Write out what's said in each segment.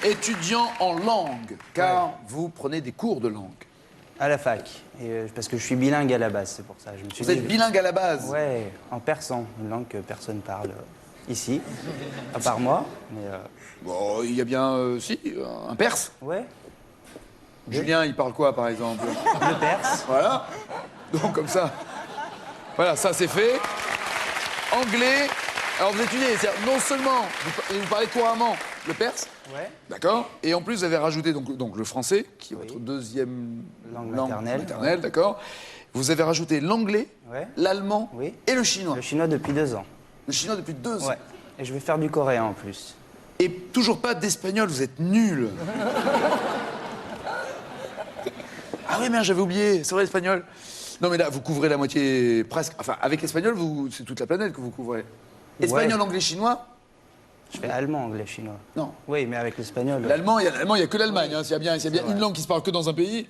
étudiant en langue, car vous prenez des cours de langue. À la fac. Et, parce que je suis bilingue à la base, c'est pour ça. Je me suis Vous êtes bilingue à la base? Ouais, en persan, une langue que personne parle ici, à part moi. Mais Bon, il y a bien, si, un perse. ouais, Julien, il parle quoi, par exemple? le perse. Voilà. Donc, comme ça. Voilà, ça, c'est fait. Anglais. Alors, vous étudiez, c'est-à-dire, non seulement vous parlez couramment le perse, Ouais. d'accord, et en plus, vous avez rajouté donc le français, qui est votre deuxième Langue maternelle. maternelle, d'accord. Vous avez rajouté l'anglais, Ouais. l'allemand Oui. et le chinois. Le chinois depuis 2 ans. Le chinois depuis 2 ans. Ouais. Et je vais faire du coréen en plus. Et toujours pas d'espagnol, vous êtes nuls. Ah oui, merde, j'avais oublié, c'est vrai, l'espagnol. Non, mais là, vous couvrez la moitié, presque. Enfin, avec l'espagnol, c'est toute la planète que vous couvrez. Espagnol, anglais, chinois? Je fais allemand, anglais, chinois. Non. Oui, mais avec l'espagnol. L'allemand, il y a que l'Allemagne. Hein. S'il y a bien une langue qui se parle que dans un pays,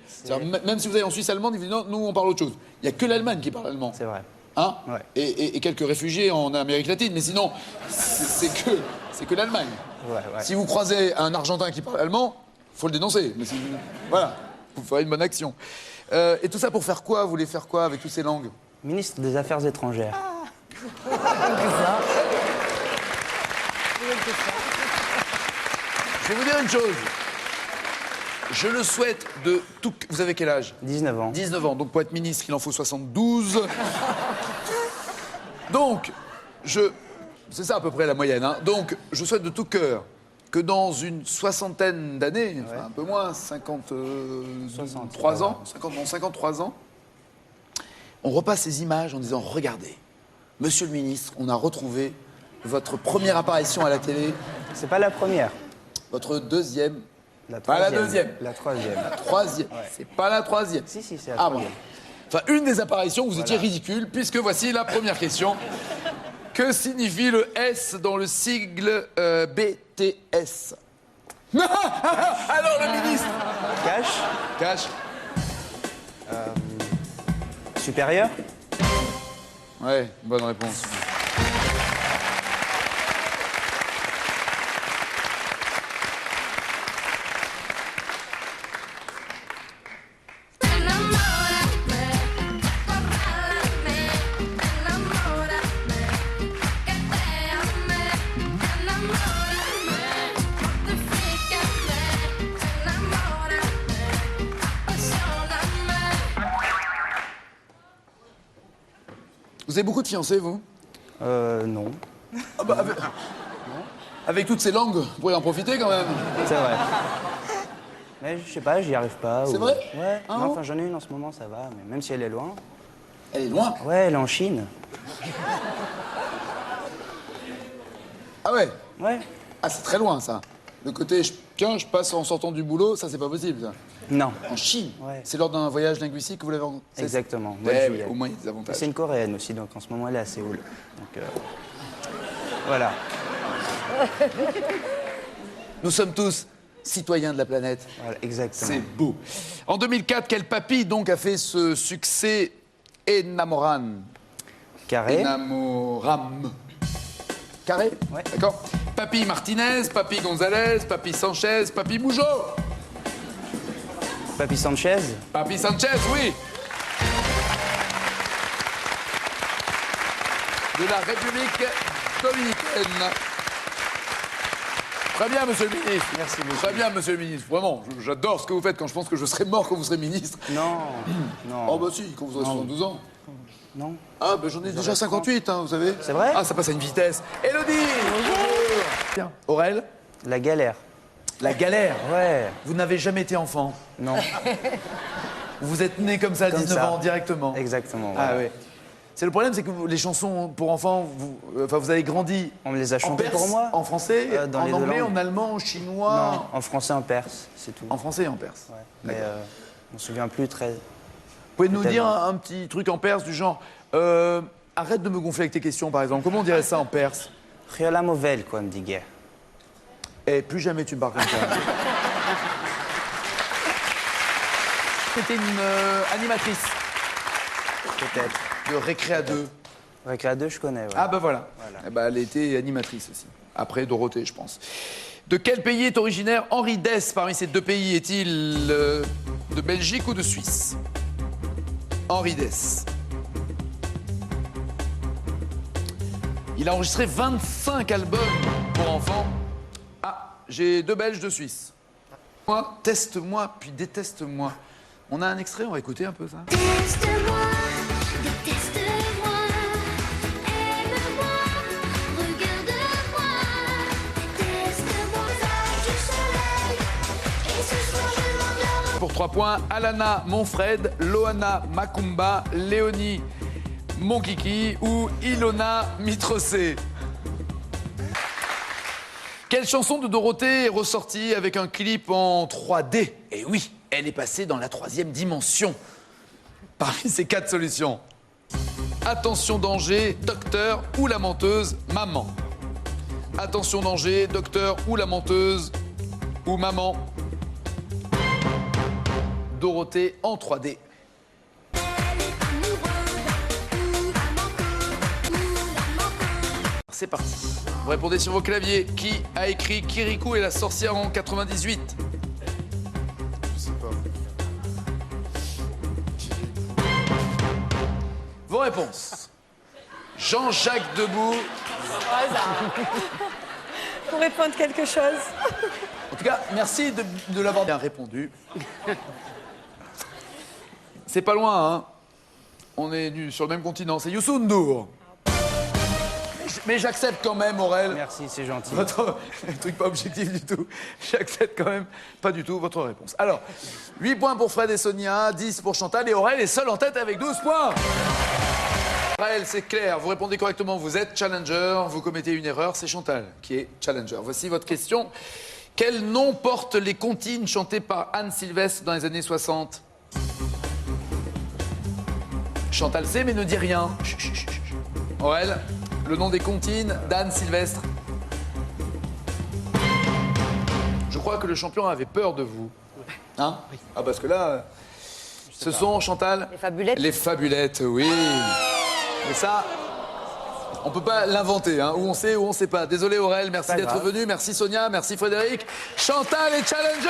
même si vous allez en Suisse allemande, ils vous disent non, nous, on parle autre chose. Il n'y a que l'Allemagne qui parle allemand. C'est vrai. Hein? Ouais. Et quelques réfugiés en Amérique latine, mais sinon, c'est que l'Allemagne. Ouais, ouais. Si vous croisez un Argentin qui parle allemand, faut le dénoncer. Mais voilà, vous ferez une bonne action. Et tout ça pour faire quoi? Vous voulez faire quoi avec toutes ces langues? Ministre des Affaires étrangères. Je vais vous dire une chose. Je le souhaite de tout... Vous avez quel âge? 19 ans. 19 ans. Donc pour être ministre, il en faut 72. Donc, c'est ça à peu près la moyenne. Hein. Donc, je souhaite de tout cœur que dans une soixantaine d'années, enfin un peu moins, 53 ans, 53 ans, on repasse ces images en disant, regardez, monsieur le ministre, on a retrouvé votre première apparition à la télé, C'est pas la première. votre deuxième, La pas la troisième. deuxième, La troisième. la troisième, c'est pas la troisième. Si, c'est la Ah bon. troisième. Enfin, une des apparitions où vous étiez ridicule, puisque voici la première question. Que signifie le S dans le sigle BTS? Alors, le ministre Cash. Cash. Supérieur. Ouais, bonne réponse. Vous avez beaucoup de fiancés, vous? Non. Ah bah, avec toutes ces langues, vous pourriez en profiter quand même. C'est vrai. Mais je sais pas, j'y arrive pas. C'est ou- vrai? Ouais. Ah Non, bon enfin, j'en ai une en ce moment, ça va. Mais même si elle est loin. Elle est loin. Ouais, elle est en Chine. Ah ouais. Ouais. Ah, c'est très loin, ça. Le côté, tiens, je passe en sortant du boulot, ça, c'est pas possible, ça. Non. En Chine. Ouais. C'est lors d'un voyage linguistique que vous l'avez rencontré? Exactement. Eh Mois de oui, juillet. au moins, il y a des avantages. C'est une coréenne aussi, donc en ce moment elle est à Séoul. Donc voilà. Nous sommes tous citoyens de la planète. Voilà, exactement. C'est beau. En 2004, quel papy, donc, a fait ce succès Enamoran? Carré. Enamoram. Carré? Ouais. D'accord. Papy Martinez, Papy Gonzalez, Papy Sanchez, Papy Mougeot. Papy Sanchez. Papy Sanchez, oui. De la République dominicaine. Très bien, monsieur le ministre. Merci beaucoup. Très bien, monsieur le ministre. Vraiment, j'adore ce que vous faites quand je pense que je serai mort quand vous serez ministre. Non. Non. Oh bah si, quand vous aurez 72 ans. Non. Ah bah j'en ai déjà 58, hein, vous savez. C'est vrai? Ah, ça passe à une vitesse. Élodie. Bonjour. Tiens, Aurel, La galère. la galère. Ouais. Vous n'avez jamais été enfant. Non. Vous êtes né comme ça à Comme 19 ça. ans, directement. Exactement. Ah voilà. oui. C'est le problème, c'est que les chansons pour enfants, vous avez grandi On me les a en chantées perse, pour moi. en français, Dans en les deux anglais, langues. en allemand, en chinois, Non, en français, en perse, c'est tout. en français et en perse. Ouais. Mais on se souvient plus très. Vous pouvez nous dire Tellement. un petit truc en perse du genre arrête de me gonfler avec tes questions, par exemple. Comment on dirait ça en perse? Riola Movel, quoi, me dit guerre. Et plus jamais tu me parles comme ça. C'était une animatrice Peut-être. de Récré à 2. Récré à 2, je connais, ouais. Ah bah voilà. Eh ben, elle était animatrice aussi. Après Dorothée, je pense. De quel pays est originaire Henri Dess? Parmi ces deux pays, est-il de Belgique ou de Suisse? Henri Dess. Il a enregistré 25 albums pour enfants. Ah, j'ai deux Belges, deux Suisses. Moi, teste-moi, puis déteste-moi. On a un extrait, on va écouter un peu ça. Teste-moi, déteste-moi, aime-moi, regarde-moi, teste-moi, du soleil, et ce soir je m'endors. Pour 3 points, Alana Monfred, Loana Makumba, Léonie Monkiki ou Ilona Mitrocé. Quelle chanson de Dorothée est ressortie avec un clip en 3D? Et oui, elle est passée dans la 3e dimension. Parmi ces 4 solutions. Attention danger, docteur ou la menteuse, maman. Attention danger, docteur ou la menteuse ou maman. Dorothée en 3D. C'est parti. Vous répondez sur vos claviers. Qui a écrit Kirikou et la sorcière en 98? Je sais pas. Vos réponses. Jean-Jacques Debout. Pour répondre quelque chose. En tout cas, merci de l'avoir bien répondu. C'est pas loin, hein. On est sur le même continent. C'est Youssou N'Dour. Mais j'accepte quand même, Aurel. Merci, c'est gentil. Votre truc pas objectif du tout. J'accepte quand même pas du tout votre réponse. Alors, 8 points pour Fred et Sonia, 10 pour Chantal et Aurel est seul en tête avec 12 points. Aurel, c'est clair, vous répondez correctement, vous êtes challenger, vous commettez une erreur, c'est Chantal qui est challenger. Voici votre question. Quel nom portent les comptines chantées par Anne Sylvestre dans les années 60? Chantal sait mais ne dit rien. Chut, chut, chut, chut. Aurel, le nom des comptines d'Anne Sylvestre. Je crois que le champion avait peur de vous. Hein? Ah, parce que là, ce sont, Chantal? Les fabulettes. Les fabulettes, oui. Mais ça, on peut pas l'inventer, hein. Ou on sait ou on sait pas. Désolé Aurel, merci Pas d'être grave. venu. Merci Sonia, merci Frédéric. Chantal est challenger.